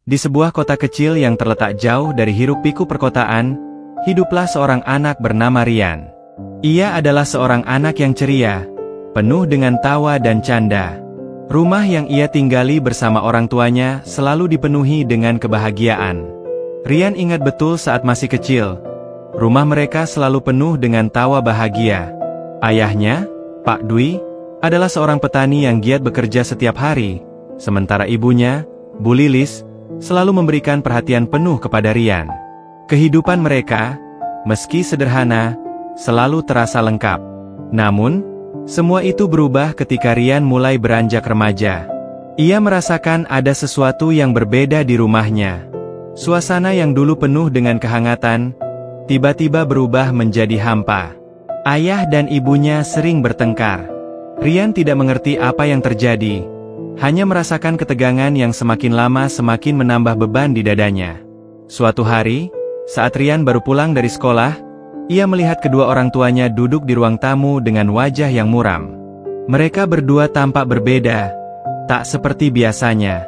Di sebuah kota kecil yang terletak jauh dari hiruk-pikuk perkotaan, hiduplah seorang anak bernama Rian. Ia adalah seorang anak yang ceria, penuh dengan tawa dan canda. Rumah yang ia tinggali bersama orang tuanya selalu dipenuhi dengan kebahagiaan. Rian ingat betul saat masih kecil, rumah mereka selalu penuh dengan tawa bahagia. Ayahnya, Pak Dwi, adalah seorang petani yang giat bekerja setiap hari, sementara ibunya, Bu Lilis, selalu memberikan perhatian penuh kepada Rian. Kehidupan mereka, meski sederhana, selalu terasa lengkap. Namun, semua itu berubah ketika Rian mulai beranjak remaja. Ia merasakan ada sesuatu yang berbeda di rumahnya. Suasana yang dulu penuh dengan kehangatan, tiba-tiba berubah menjadi hampa. Ayah dan ibunya sering bertengkar. Rian tidak mengerti apa yang terjadi, hanya merasakan ketegangan yang semakin lama semakin menambah beban di dadanya. Suatu hari, saat Rian baru pulang dari sekolah, ia melihat kedua orang tuanya duduk di ruang tamu dengan wajah yang muram. Mereka berdua tampak berbeda, tak seperti biasanya.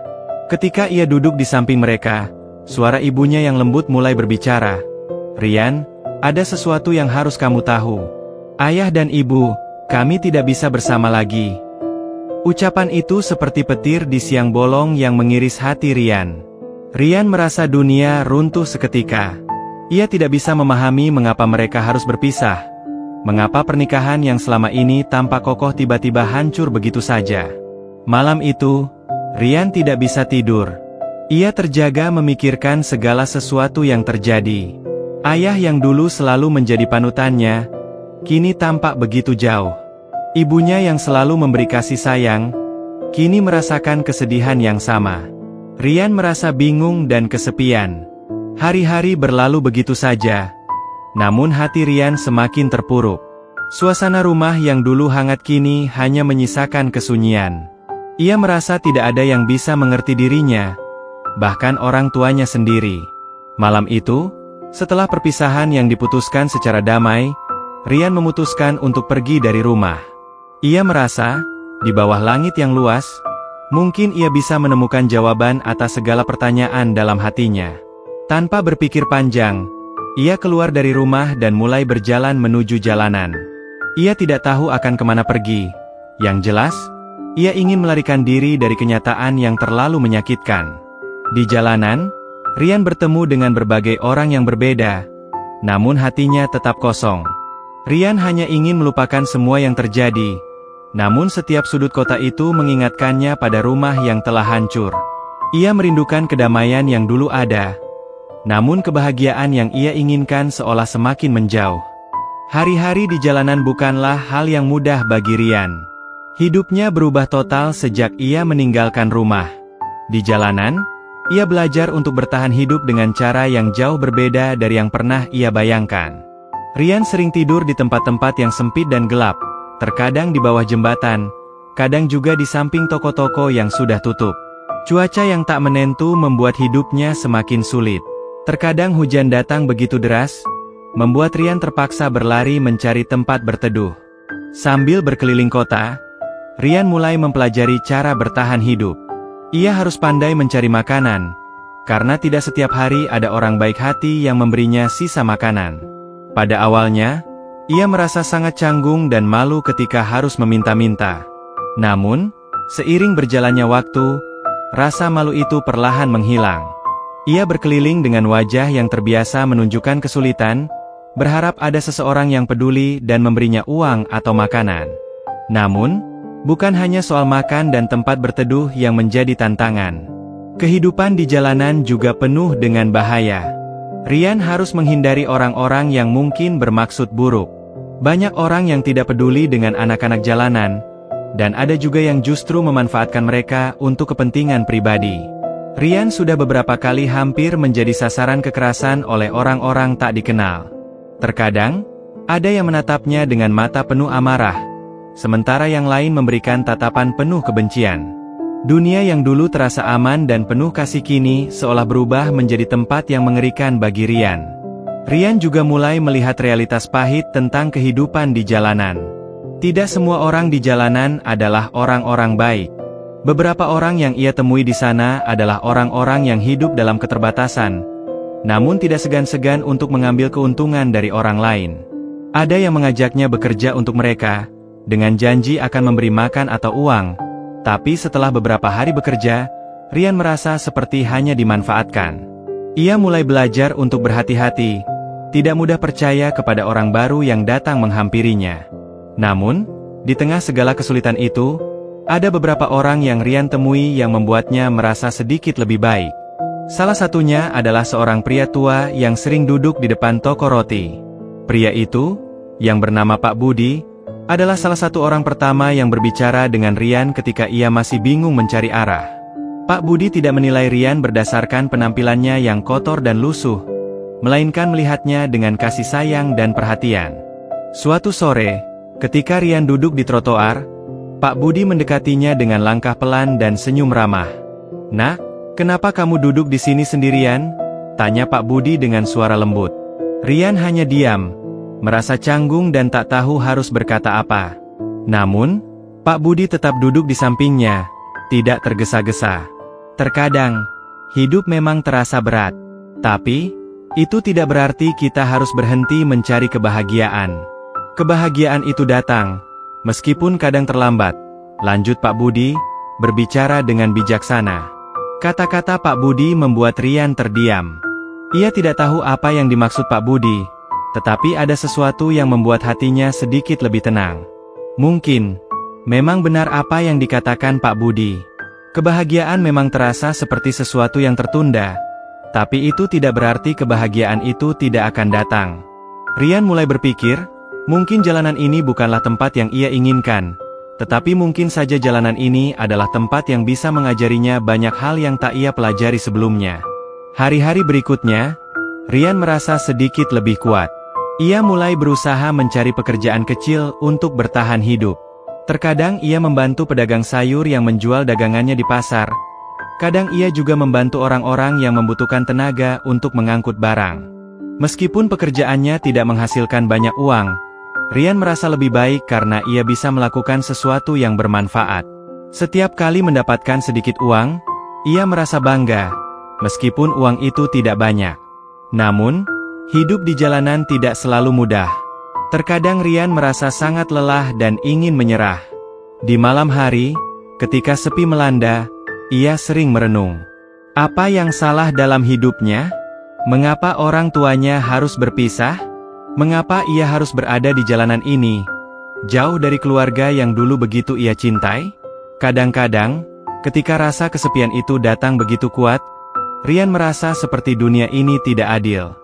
Ketika ia duduk di samping mereka, suara ibunya yang lembut mulai berbicara. "Rian, ada sesuatu yang harus kamu tahu. Ayah dan ibu, kami tidak bisa bersama lagi." Ucapan itu seperti petir di siang bolong yang mengiris hati Rian. Rian merasa dunia runtuh seketika. Ia tidak bisa memahami mengapa mereka harus berpisah. Mengapa pernikahan yang selama ini tampak kokoh tiba-tiba hancur begitu saja. Malam itu, Rian tidak bisa tidur. Ia terjaga memikirkan segala sesuatu yang terjadi. Ayah yang dulu selalu menjadi panutannya, kini tampak begitu jauh. Ibunya yang selalu memberi kasih sayang, kini merasakan kesedihan yang sama. Rian merasa bingung dan kesepian. Hari-hari berlalu begitu saja. Namun hati Rian semakin terpuruk. Suasana rumah yang dulu hangat kini hanya menyisakan kesunyian. Ia merasa tidak ada yang bisa mengerti dirinya, bahkan orang tuanya sendiri. Malam itu, setelah perpisahan yang diputuskan secara damai, Rian memutuskan untuk pergi dari rumah. Ia merasa, di bawah langit yang luas, mungkin ia bisa menemukan jawaban atas segala pertanyaan dalam hatinya. Tanpa berpikir panjang, ia keluar dari rumah dan mulai berjalan menuju jalanan. Ia tidak tahu akan kemana pergi. Yang jelas, ia ingin melarikan diri dari kenyataan yang terlalu menyakitkan. Di jalanan, Rian bertemu dengan berbagai orang yang berbeda, namun hatinya tetap kosong. Rian hanya ingin melupakan semua yang terjadi, namun setiap sudut kota itu mengingatkannya pada rumah yang telah hancur. Ia merindukan kedamaian yang dulu ada, namun kebahagiaan yang ia inginkan seolah semakin menjauh. Hari-hari di jalanan bukanlah hal yang mudah bagi Rian. Hidupnya berubah total sejak ia meninggalkan rumah. Di jalanan, ia belajar untuk bertahan hidup dengan cara yang jauh berbeda dari yang pernah ia bayangkan. Rian sering tidur di tempat-tempat yang sempit dan gelap, terkadang di bawah jembatan, kadang juga di samping toko-toko yang sudah tutup. Cuaca yang tak menentu membuat hidupnya semakin sulit. Terkadang hujan datang begitu deras, membuat Rian terpaksa berlari mencari tempat berteduh. Sambil berkeliling kota, Rian mulai mempelajari cara bertahan hidup. Ia harus pandai mencari makanan, karena tidak setiap hari ada orang baik hati yang memberinya sisa makanan. Pada awalnya, ia merasa sangat canggung dan malu ketika harus meminta-minta. Namun, seiring berjalannya waktu, rasa malu itu perlahan menghilang. Ia berkeliling dengan wajah yang terbiasa menunjukkan kesulitan, berharap ada seseorang yang peduli dan memberinya uang atau makanan. Namun, bukan hanya soal makan dan tempat berteduh yang menjadi tantangan. Kehidupan di jalanan juga penuh dengan bahaya. Rian harus menghindari orang-orang yang mungkin bermaksud buruk. Banyak orang yang tidak peduli dengan anak-anak jalanan, dan ada juga yang justru memanfaatkan mereka untuk kepentingan pribadi. Rian sudah beberapa kali hampir menjadi sasaran kekerasan oleh orang-orang tak dikenal. Terkadang, ada yang menatapnya dengan mata penuh amarah, sementara yang lain memberikan tatapan penuh kebencian. Dunia yang dulu terasa aman dan penuh kasih kini seolah berubah menjadi tempat yang mengerikan bagi Rian. Rian juga mulai melihat realitas pahit tentang kehidupan di jalanan. Tidak semua orang di jalanan adalah orang-orang baik. Beberapa orang yang ia temui di sana adalah orang-orang yang hidup dalam keterbatasan, namun tidak segan-segan untuk mengambil keuntungan dari orang lain. Ada yang mengajaknya bekerja untuk mereka, dengan janji akan memberi makan atau uang, tapi setelah beberapa hari bekerja, Ryan merasa seperti hanya dimanfaatkan. Ia mulai belajar untuk berhati-hati, tidak mudah percaya kepada orang baru yang datang menghampirinya. Namun, di tengah segala kesulitan itu, ada beberapa orang yang Ryan temui yang membuatnya merasa sedikit lebih baik. Salah satunya adalah seorang pria tua yang sering duduk di depan toko roti. Pria itu, yang bernama Pak Budi, adalah salah satu orang pertama yang berbicara dengan Ryan ketika ia masih bingung mencari arah. Pak Budi tidak menilai Ryan berdasarkan penampilannya yang kotor dan lusuh, melainkan melihatnya dengan kasih sayang dan perhatian. Suatu sore, ketika Ryan duduk di trotoar, Pak Budi mendekatinya dengan langkah pelan dan senyum ramah. "Nak, kenapa kamu duduk di sini sendirian?" tanya Pak Budi dengan suara lembut. Ryan hanya diam, merasa canggung dan tak tahu harus berkata apa. Namun, Pak Budi tetap duduk di sampingnya, tidak tergesa-gesa. Terkadang, hidup memang terasa berat. Tapi, itu tidak berarti kita harus berhenti mencari kebahagiaan. Kebahagiaan itu datang, meskipun kadang terlambat, lanjut Pak Budi, berbicara dengan bijaksana. Kata-kata Pak Budi membuat Ryan terdiam. Ia tidak tahu apa yang dimaksud Pak Budi, tetapi ada sesuatu yang membuat hatinya sedikit lebih tenang. Mungkin, memang benar apa yang dikatakan Pak Budi. Kebahagiaan memang terasa seperti sesuatu yang tertunda, tapi itu tidak berarti kebahagiaan itu tidak akan datang. Ryan mulai berpikir, mungkin jalanan ini bukanlah tempat yang ia inginkan, tetapi mungkin saja jalanan ini adalah tempat yang bisa mengajarinya banyak hal yang tak ia pelajari sebelumnya. Hari-hari berikutnya, Ryan merasa sedikit lebih kuat. Ia mulai berusaha mencari pekerjaan kecil untuk bertahan hidup. Terkadang ia membantu pedagang sayur yang menjual dagangannya di pasar. Kadang ia juga membantu orang-orang yang membutuhkan tenaga untuk mengangkut barang. Meskipun pekerjaannya tidak menghasilkan banyak uang, Ryan merasa lebih baik karena ia bisa melakukan sesuatu yang bermanfaat. Setiap kali mendapatkan sedikit uang, ia merasa bangga, meskipun uang itu tidak banyak. Namun, hidup di jalanan tidak selalu mudah. Terkadang Ryan merasa sangat lelah dan ingin menyerah. Di malam hari, ketika sepi melanda, ia sering merenung. Apa yang salah dalam hidupnya? Mengapa orang tuanya harus berpisah? Mengapa ia harus berada di jalanan ini, jauh dari keluarga yang dulu begitu ia cintai? Kadang-kadang, ketika rasa kesepian itu datang begitu kuat, Ryan merasa seperti dunia ini tidak adil.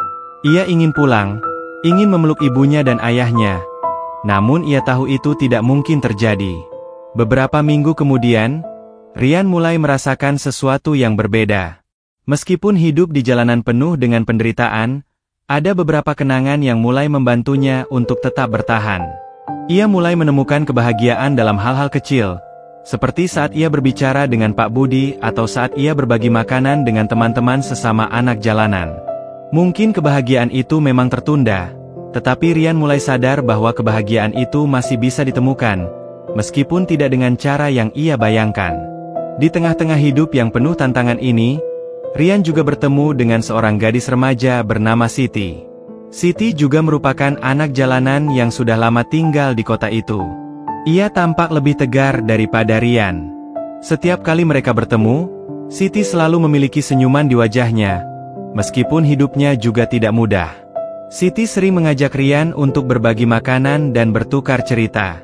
Ia ingin pulang, ingin memeluk ibunya dan ayahnya. Namun ia tahu itu tidak mungkin terjadi. Beberapa minggu kemudian, Ryan mulai merasakan sesuatu yang berbeda. Meskipun hidup di jalanan penuh dengan penderitaan, ada beberapa kenangan yang mulai membantunya untuk tetap bertahan. Ia mulai menemukan kebahagiaan dalam hal-hal kecil, seperti saat ia berbicara dengan Pak Budi atau saat ia berbagi makanan dengan teman-teman sesama anak jalanan. Mungkin kebahagiaan itu memang tertunda, tetapi Ryan mulai sadar bahwa kebahagiaan itu masih bisa ditemukan, meskipun tidak dengan cara yang ia bayangkan. Di tengah-tengah hidup yang penuh tantangan ini, Ryan juga bertemu dengan seorang gadis remaja bernama Siti. Siti juga merupakan anak jalanan yang sudah lama tinggal di kota itu. Ia tampak lebih tegar daripada Ryan. Setiap kali mereka bertemu, Siti selalu memiliki senyuman di wajahnya, meskipun hidupnya juga tidak mudah. Siti sering mengajak Ryan untuk berbagi makanan dan bertukar cerita.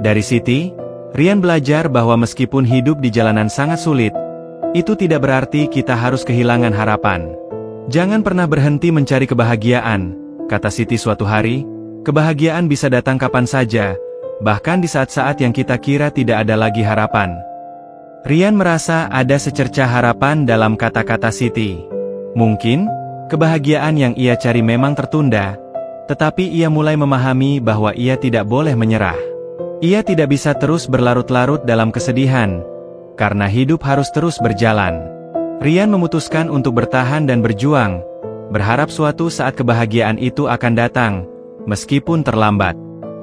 Dari Siti, Ryan belajar bahwa meskipun hidup di jalanan sangat sulit, itu tidak berarti kita harus kehilangan harapan. Jangan pernah berhenti mencari kebahagiaan, kata Siti suatu hari. Kebahagiaan bisa datang kapan saja, bahkan di saat-saat yang kita kira tidak ada lagi harapan. Ryan merasa ada secercah harapan dalam kata-kata Siti. Mungkin, kebahagiaan yang ia cari memang tertunda, tetapi ia mulai memahami bahwa ia tidak boleh menyerah. Ia tidak bisa terus berlarut-larut dalam kesedihan, karena hidup harus terus berjalan. Ryan memutuskan untuk bertahan dan berjuang, berharap suatu saat kebahagiaan itu akan datang, meskipun terlambat.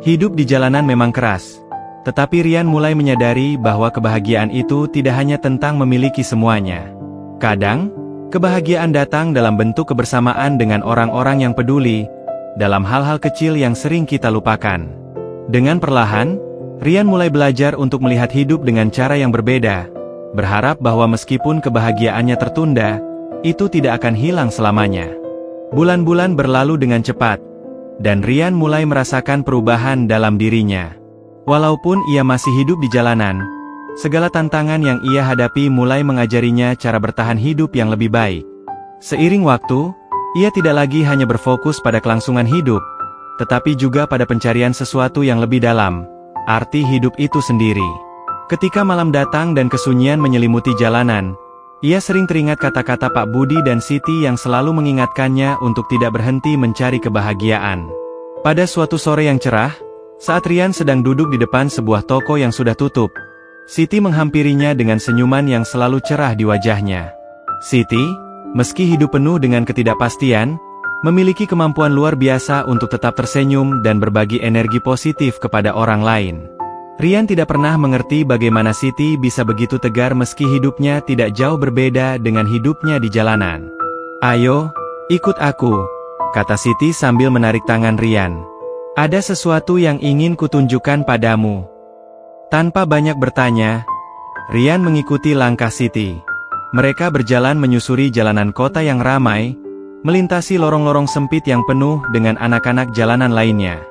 Hidup di jalanan memang keras, Tetapi Rian mulai menyadari bahwa kebahagiaan itu tidak hanya tentang memiliki semuanya. Kadang, kebahagiaan datang dalam bentuk kebersamaan dengan orang-orang yang peduli, dalam hal-hal kecil yang sering kita lupakan. Dengan perlahan, Rian mulai belajar untuk melihat hidup dengan cara yang berbeda, berharap bahwa meskipun kebahagiaannya tertunda, itu tidak akan hilang selamanya. Bulan-bulan berlalu dengan cepat, dan Rian mulai merasakan perubahan dalam dirinya. Walaupun ia masih hidup di jalanan, segala tantangan yang ia hadapi mulai mengajarinya cara bertahan hidup yang lebih baik. Seiring waktu, ia tidak lagi hanya berfokus pada kelangsungan hidup, tetapi juga pada pencarian sesuatu yang lebih dalam, arti hidup itu sendiri. Ketika malam datang dan kesunyian menyelimuti jalanan, ia sering teringat kata-kata Pak Budi dan Siti yang selalu mengingatkannya untuk tidak berhenti mencari kebahagiaan. Pada suatu sore yang cerah, saat Rian sedang duduk di depan sebuah toko yang sudah tutup, Siti menghampirinya dengan senyuman yang selalu cerah di wajahnya. Siti, meski hidup penuh dengan ketidakpastian, memiliki kemampuan luar biasa untuk tetap tersenyum dan berbagi energi positif kepada orang lain. Rian tidak pernah mengerti bagaimana Siti bisa begitu tegar meski hidupnya tidak jauh berbeda dengan hidupnya di jalanan. "Ayo, ikut aku," kata Siti sambil menarik tangan Rian. "Ada sesuatu yang ingin kutunjukkan padamu." Tanpa banyak bertanya, Rian mengikuti langkah Siti. Mereka berjalan menyusuri jalanan kota yang ramai, melintasi lorong-lorong sempit yang penuh dengan anak-anak jalanan lainnya.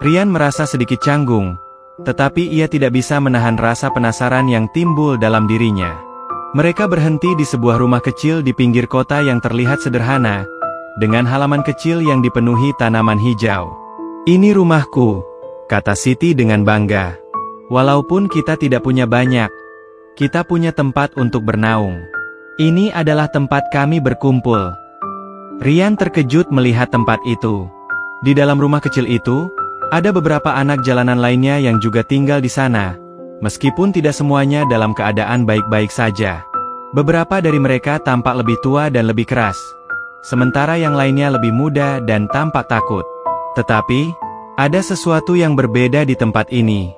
Rian merasa sedikit canggung, tetapi ia tidak bisa menahan rasa penasaran yang timbul dalam dirinya. Mereka berhenti di sebuah rumah kecil di pinggir kota yang terlihat sederhana, dengan halaman kecil yang dipenuhi tanaman hijau. "Ini rumahku," kata Siti dengan bangga. "Walaupun kita tidak punya banyak, kita punya tempat untuk bernaung. Ini adalah tempat kami berkumpul." Rian terkejut melihat tempat itu. Di dalam rumah kecil itu, ada beberapa anak jalanan lainnya yang juga tinggal di sana, meskipun tidak semuanya dalam keadaan baik-baik saja. Beberapa dari mereka tampak lebih tua dan lebih keras, sementara yang lainnya lebih muda dan tampak takut. Tetapi, ada sesuatu yang berbeda di tempat ini.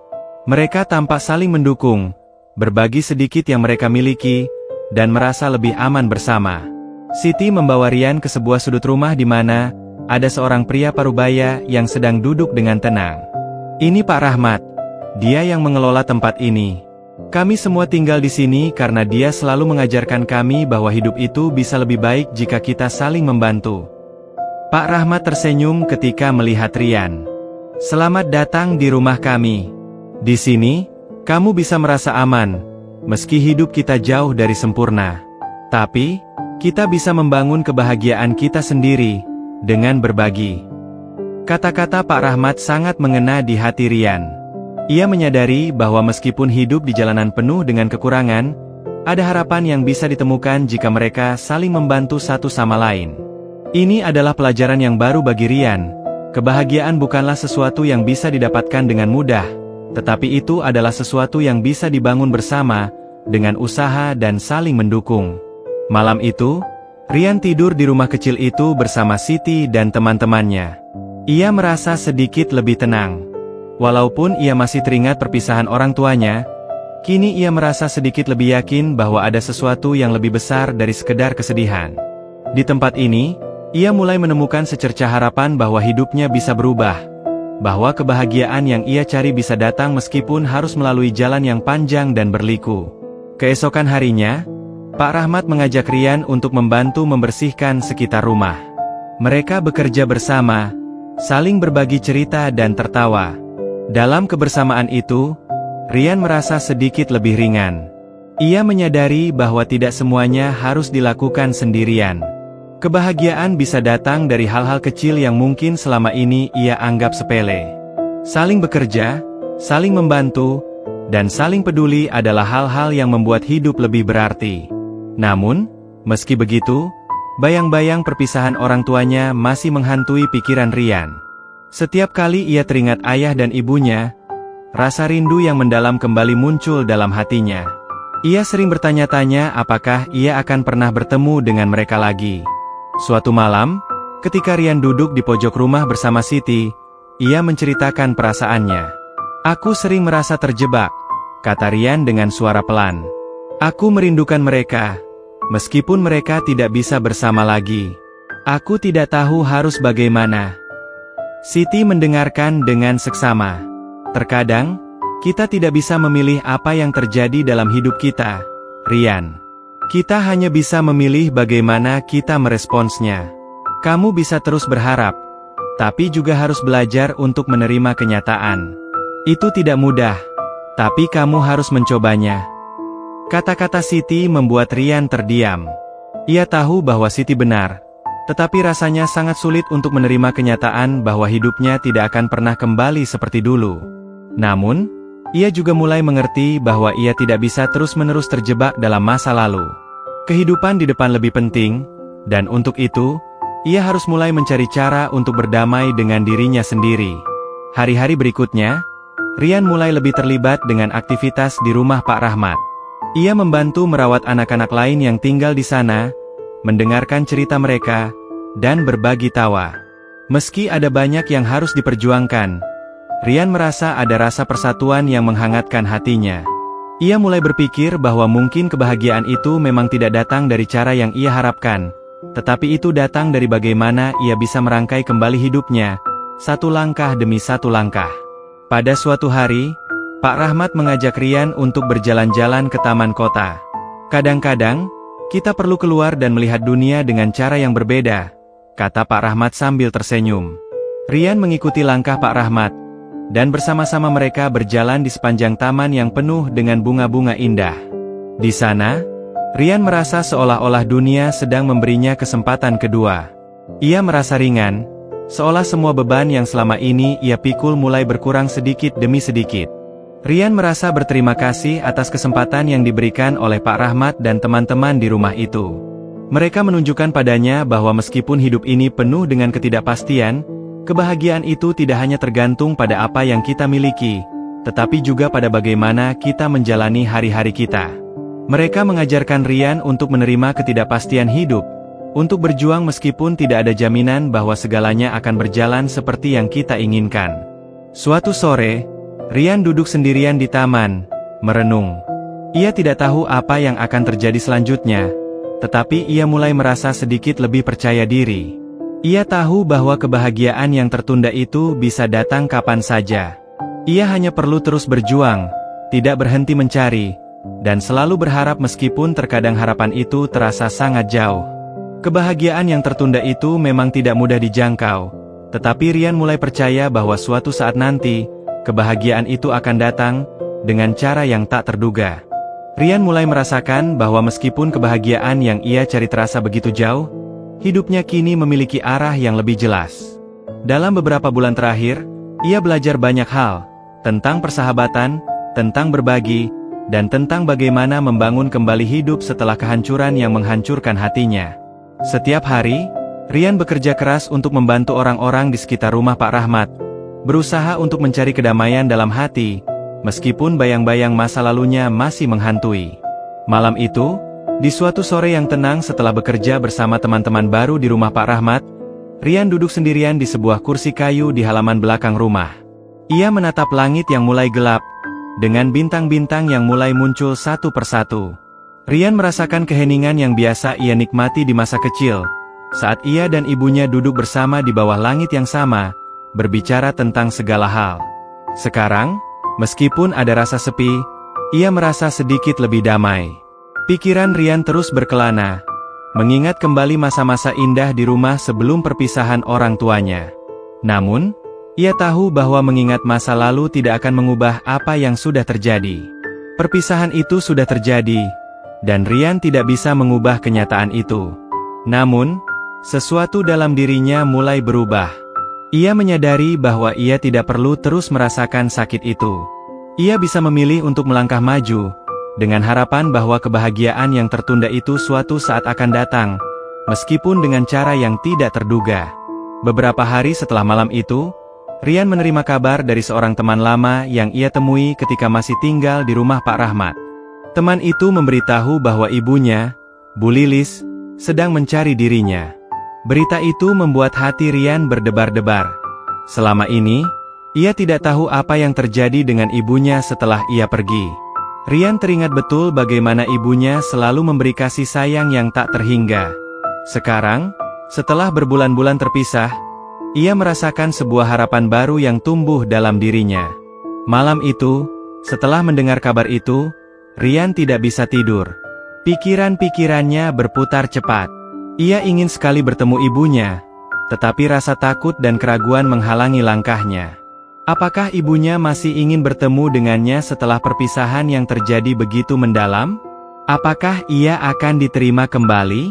Mereka tampak saling mendukung, berbagi sedikit yang mereka miliki, dan merasa lebih aman bersama. Siti membawa Rian ke sebuah sudut rumah di mana ada seorang pria parubaya yang sedang duduk dengan tenang. "Ini Pak Rahmat. Dia yang mengelola tempat ini. Kami semua tinggal di sini karena dia selalu mengajarkan kami bahwa hidup itu bisa lebih baik jika kita saling membantu." Pak Rahmat tersenyum ketika melihat Rian. "Selamat datang di rumah kami. Di sini, kamu bisa merasa aman, meski hidup kita jauh dari sempurna. Tapi, kita bisa membangun kebahagiaan kita sendiri dengan berbagi." Kata-kata Pak Rahmat sangat mengena di hati Rian. Ia menyadari bahwa meskipun hidup di jalanan penuh dengan kekurangan, ada harapan yang bisa ditemukan jika mereka saling membantu satu sama lain. Ini adalah pelajaran yang baru bagi Rian. Kebahagiaan bukanlah sesuatu yang bisa didapatkan dengan mudah, tetapi itu adalah sesuatu yang bisa dibangun bersama, dengan usaha dan saling mendukung. Malam itu, Rian tidur di rumah kecil itu bersama Siti dan teman-temannya. Ia merasa sedikit lebih tenang. Walaupun ia masih teringat perpisahan orang tuanya, kini ia merasa sedikit lebih yakin bahwa ada sesuatu yang lebih besar dari sekedar kesedihan. Di tempat ini, ia mulai menemukan secercah harapan bahwa hidupnya bisa berubah, bahwa kebahagiaan yang ia cari bisa datang meskipun harus melalui jalan yang panjang dan berliku. Keesokan harinya, Pak Rahmat mengajak Rian untuk membantu membersihkan sekitar rumah. Mereka bekerja bersama, saling berbagi cerita dan tertawa. Dalam kebersamaan itu, Rian merasa sedikit lebih ringan. Ia menyadari bahwa tidak semuanya harus dilakukan sendirian. Kebahagiaan bisa datang dari hal-hal kecil yang mungkin selama ini ia anggap sepele. Saling bekerja, saling membantu, dan saling peduli adalah hal-hal yang membuat hidup lebih berarti. Namun, meski begitu, bayang-bayang perpisahan orang tuanya masih menghantui pikiran Rian. Setiap kali ia teringat ayah dan ibunya, rasa rindu yang mendalam kembali muncul dalam hatinya. Ia sering bertanya-tanya apakah ia akan pernah bertemu dengan mereka lagi. Suatu malam, ketika Rian duduk di pojok rumah bersama Siti, ia menceritakan perasaannya. Aku sering merasa terjebak, kata Rian dengan suara pelan. Aku merindukan mereka, meskipun mereka tidak bisa bersama lagi. Aku tidak tahu harus bagaimana. Siti mendengarkan dengan seksama. Terkadang, kita tidak bisa memilih apa yang terjadi dalam hidup kita, Rian. Kita hanya bisa memilih bagaimana kita meresponsnya. Kamu bisa terus berharap, tapi juga harus belajar untuk menerima kenyataan. Itu tidak mudah, tapi kamu harus mencobanya. Kata-kata Siti membuat Rian terdiam. Ia tahu bahwa Siti benar, tetapi rasanya sangat sulit untuk menerima kenyataan bahwa hidupnya tidak akan pernah kembali seperti dulu. Namun, ia juga mulai mengerti bahwa ia tidak bisa terus-menerus terjebak dalam masa lalu. Kehidupan di depan lebih penting, dan untuk itu, ia harus mulai mencari cara untuk berdamai dengan dirinya sendiri. Hari-hari berikutnya, Rian mulai lebih terlibat dengan aktivitas di rumah Pak Rahmat. Ia membantu merawat anak-anak lain yang tinggal di sana, mendengarkan cerita mereka, dan berbagi tawa. Meski ada banyak yang harus diperjuangkan, Rian merasa ada rasa persatuan yang menghangatkan hatinya. Ia mulai berpikir bahwa mungkin kebahagiaan itu memang tidak datang dari cara yang ia harapkan, tetapi itu datang dari bagaimana ia bisa merangkai kembali hidupnya, satu langkah demi satu langkah. Pada suatu hari, Pak Rahmat mengajak Rian untuk berjalan-jalan ke taman kota. Kadang-kadang, kita perlu keluar dan melihat dunia dengan cara yang berbeda, kata Pak Rahmat sambil tersenyum. Rian mengikuti langkah Pak Rahmat, dan bersama-sama mereka berjalan di sepanjang taman yang penuh dengan bunga-bunga indah. Di sana, Rian merasa seolah-olah dunia sedang memberinya kesempatan kedua. Ia merasa ringan, seolah semua beban yang selama ini ia pikul mulai berkurang sedikit demi sedikit. Rian merasa berterima kasih atas kesempatan yang diberikan oleh Pak Rahmat dan teman-teman di rumah itu. Mereka menunjukkan padanya bahwa meskipun hidup ini penuh dengan ketidakpastian, kebahagiaan itu tidak hanya tergantung pada apa yang kita miliki, tetapi juga pada bagaimana kita menjalani hari-hari kita. Mereka mengajarkan Rian untuk menerima ketidakpastian hidup, untuk berjuang meskipun tidak ada jaminan bahwa segalanya akan berjalan seperti yang kita inginkan. Suatu sore, Rian duduk sendirian di taman, merenung. Ia tidak tahu apa yang akan terjadi selanjutnya, tetapi ia mulai merasa sedikit lebih percaya diri. Ia tahu bahwa kebahagiaan yang tertunda itu bisa datang kapan saja. Ia hanya perlu terus berjuang, tidak berhenti mencari, dan selalu berharap meskipun terkadang harapan itu terasa sangat jauh. Kebahagiaan yang tertunda itu memang tidak mudah dijangkau, tetapi Rian mulai percaya bahwa suatu saat nanti, kebahagiaan itu akan datang, dengan cara yang tak terduga. Rian mulai merasakan bahwa meskipun kebahagiaan yang ia cari terasa begitu jauh, hidupnya kini memiliki arah yang lebih jelas. Dalam beberapa bulan terakhir, ia belajar banyak hal, tentang persahabatan, tentang berbagi, dan tentang bagaimana membangun kembali hidup setelah kehancuran yang menghancurkan hatinya. Setiap hari, Rian bekerja keras untuk membantu orang-orang di sekitar rumah Pak Rahmat, berusaha untuk mencari kedamaian dalam hati, meskipun bayang-bayang masa lalunya masih menghantui. Malam itu, di suatu sore yang tenang setelah bekerja bersama teman-teman baru di rumah Pak Rahmat, Rian duduk sendirian di sebuah kursi kayu di halaman belakang rumah. Ia menatap langit yang mulai gelap, dengan bintang-bintang yang mulai muncul satu persatu. Rian merasakan keheningan yang biasa ia nikmati di masa kecil, saat ia dan ibunya duduk bersama di bawah langit yang sama, berbicara tentang segala hal. Sekarang, meskipun ada rasa sepi, ia merasa sedikit lebih damai. Pikiran Rian terus berkelana, mengingat kembali masa-masa indah di rumah sebelum perpisahan orang tuanya. Namun, ia tahu bahwa mengingat masa lalu tidak akan mengubah apa yang sudah terjadi. Perpisahan itu sudah terjadi, dan Rian tidak bisa mengubah kenyataan itu. Namun, sesuatu dalam dirinya mulai berubah. Ia menyadari bahwa ia tidak perlu terus merasakan sakit itu. Ia bisa memilih untuk melangkah maju, dengan harapan bahwa kebahagiaan yang tertunda itu suatu saat akan datang, meskipun dengan cara yang tidak terduga. Beberapa hari setelah malam itu, Rian menerima kabar dari seorang teman lama yang ia temui ketika masih tinggal di rumah Pak Rahmat. Teman itu memberitahu bahwa ibunya, Bu Lilis, sedang mencari dirinya. Berita itu membuat hati Rian berdebar-debar. Selama ini, Ia tidak tahu apa yang terjadi dengan ibunya setelah ia pergi. Rian teringat betul bagaimana ibunya selalu memberi kasih sayang yang tak terhingga. Sekarang, setelah berbulan-bulan terpisah, ia merasakan sebuah harapan baru yang tumbuh dalam dirinya. Malam itu, setelah mendengar kabar itu, Rian tidak bisa tidur. Pikiran-pikirannya berputar cepat. Ia ingin sekali bertemu ibunya, tetapi rasa takut dan keraguan menghalangi langkahnya. Apakah ibunya masih ingin bertemu dengannya setelah perpisahan yang terjadi begitu mendalam? Apakah ia akan diterima kembali?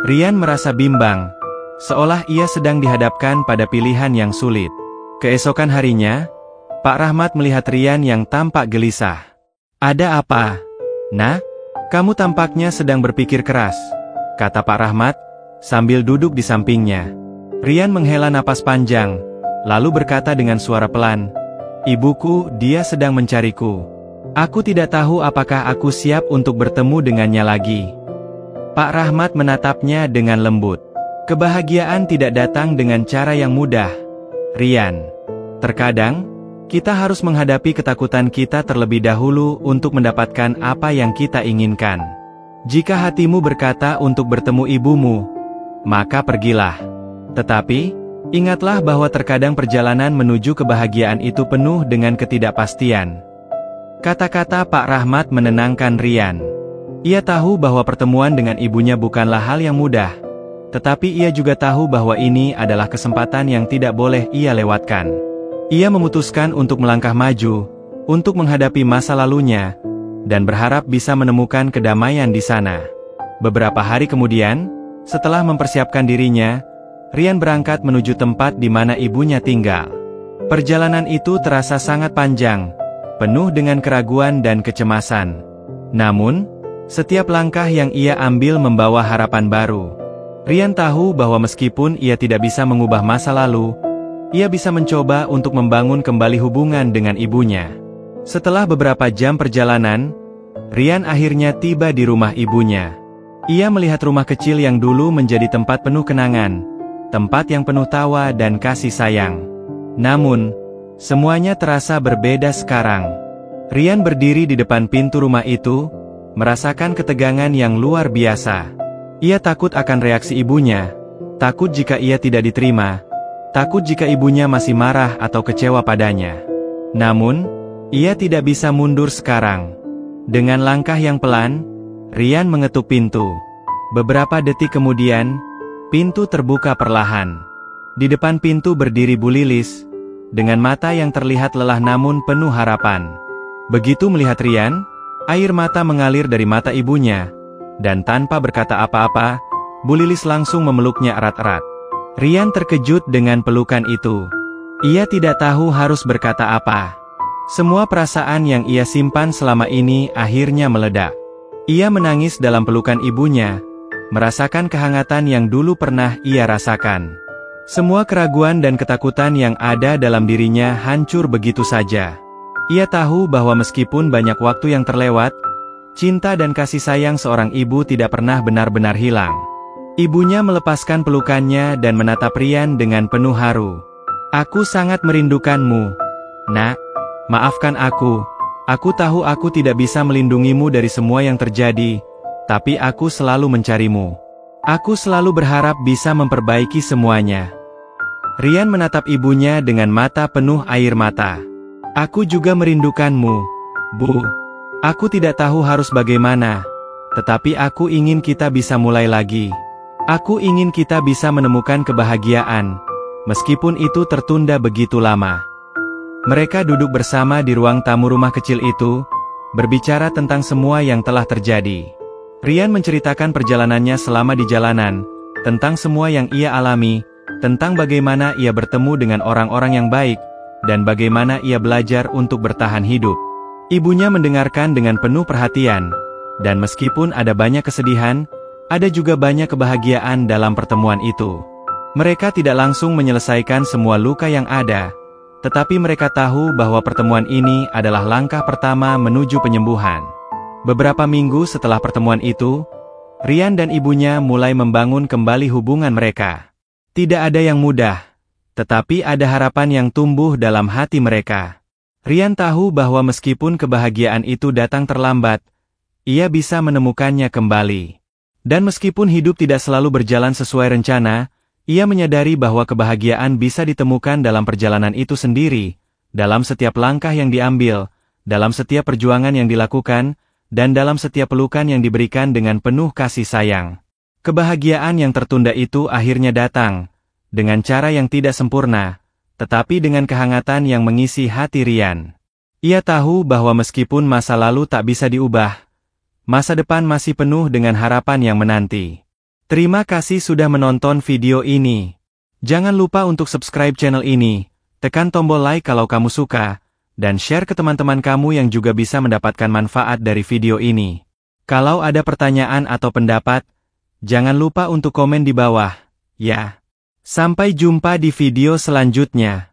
Rian merasa bimbang, seolah ia sedang dihadapkan pada pilihan yang sulit. Keesokan harinya, Pak Rahmat melihat Rian yang tampak gelisah. "Ada apa, Nak? Kamu tampaknya sedang berpikir keras," kata Pak Rahmat, sambil duduk di sampingnya. Rian menghela napas panjang, lalu berkata dengan suara pelan, "Ibuku, dia sedang mencariku. Aku tidak tahu apakah aku siap untuk bertemu dengannya lagi." Pak Rahmat menatapnya dengan lembut. "Kebahagiaan tidak datang dengan cara yang mudah, Rian. Terkadang, kita harus menghadapi ketakutan kita terlebih dahulu untuk mendapatkan apa yang kita inginkan. Jika hatimu berkata untuk bertemu ibumu, maka pergilah. Tetapi, ingatlah bahwa terkadang perjalanan menuju kebahagiaan itu penuh dengan ketidakpastian." Kata-kata Pak Rahmat menenangkan Rian. Ia tahu bahwa pertemuan dengan ibunya bukanlah hal yang mudah, tetapi ia juga tahu bahwa ini adalah kesempatan yang tidak boleh ia lewatkan. Ia memutuskan untuk melangkah maju, untuk menghadapi masa lalunya, dan berharap bisa menemukan kedamaian di sana. Beberapa hari kemudian, setelah mempersiapkan dirinya, Rian berangkat menuju tempat di mana ibunya tinggal. Perjalanan itu terasa sangat panjang, penuh dengan keraguan dan kecemasan. Namun, setiap langkah yang ia ambil membawa harapan baru. Rian tahu bahwa meskipun ia tidak bisa mengubah masa lalu, ia bisa mencoba untuk membangun kembali hubungan dengan ibunya. Setelah beberapa jam perjalanan, Rian akhirnya tiba di rumah ibunya. Ia melihat rumah kecil yang dulu menjadi tempat penuh kenangan, tempat yang penuh tawa dan kasih sayang. Namun, semuanya terasa berbeda sekarang. Rian berdiri di depan pintu rumah itu, merasakan ketegangan yang luar biasa. Ia takut akan reaksi ibunya, takut jika ia tidak diterima, takut jika ibunya masih marah atau kecewa padanya. Namun, ia tidak bisa mundur sekarang. Dengan langkah yang pelan, Rian mengetuk pintu. Beberapa detik kemudian, pintu terbuka perlahan. Di depan pintu berdiri Bu Lilis, dengan mata yang terlihat lelah namun penuh harapan. Begitu melihat Rian, air mata mengalir dari mata ibunya, dan tanpa berkata apa-apa, Bu Lilis langsung memeluknya erat-erat. Rian terkejut dengan pelukan itu. Ia tidak tahu harus berkata apa. Semua perasaan yang ia simpan selama ini akhirnya meledak. Ia menangis dalam pelukan ibunya, merasakan kehangatan yang dulu pernah ia rasakan. Semua keraguan dan ketakutan yang ada dalam dirinya hancur begitu saja. Ia tahu bahwa meskipun banyak waktu yang terlewat, cinta dan kasih sayang seorang ibu tidak pernah benar-benar hilang. Ibunya melepaskan pelukannya dan menatap Rian dengan penuh haru. "Aku sangat merindukanmu, Nak. Maafkan aku. Aku tahu aku tidak bisa melindungimu dari semua yang terjadi, tapi aku selalu mencarimu. Aku selalu berharap bisa memperbaiki semuanya." Rian menatap ibunya dengan mata penuh air mata. "Aku juga merindukanmu, Bu. Aku tidak tahu harus bagaimana, tetapi aku ingin kita bisa mulai lagi. Aku ingin kita bisa menemukan kebahagiaan, meskipun itu tertunda begitu lama." Mereka duduk bersama di ruang tamu rumah kecil itu, berbicara tentang semua yang telah terjadi. Rian menceritakan perjalanannya selama di jalanan, tentang semua yang ia alami, tentang bagaimana ia bertemu dengan orang-orang yang baik, dan bagaimana ia belajar untuk bertahan hidup. Ibunya mendengarkan dengan penuh perhatian, dan meskipun ada banyak kesedihan, ada juga banyak kebahagiaan dalam pertemuan itu. Mereka tidak langsung menyelesaikan semua luka yang ada, tetapi mereka tahu bahwa pertemuan ini adalah langkah pertama menuju penyembuhan. Beberapa minggu setelah pertemuan itu, Rian dan ibunya mulai membangun kembali hubungan mereka. Tidak ada yang mudah, tetapi ada harapan yang tumbuh dalam hati mereka. Rian tahu bahwa meskipun kebahagiaan itu datang terlambat, ia bisa menemukannya kembali. Dan meskipun hidup tidak selalu berjalan sesuai rencana, ia menyadari bahwa kebahagiaan bisa ditemukan dalam perjalanan itu sendiri, dalam setiap langkah yang diambil, dalam setiap perjuangan yang dilakukan, dan dalam setiap pelukan yang diberikan dengan penuh kasih sayang. Kebahagiaan yang tertunda itu akhirnya datang, dengan cara yang tidak sempurna, tetapi dengan kehangatan yang mengisi hati Rian. Ia tahu bahwa meskipun masa lalu tak bisa diubah, masa depan masih penuh dengan harapan yang menanti. Terima kasih sudah menonton video ini. Jangan lupa untuk subscribe channel ini, tekan tombol like kalau kamu suka, dan share ke teman-teman kamu yang juga bisa mendapatkan manfaat dari video ini. Kalau ada pertanyaan atau pendapat, jangan lupa untuk komen di bawah, ya. Sampai jumpa di video selanjutnya.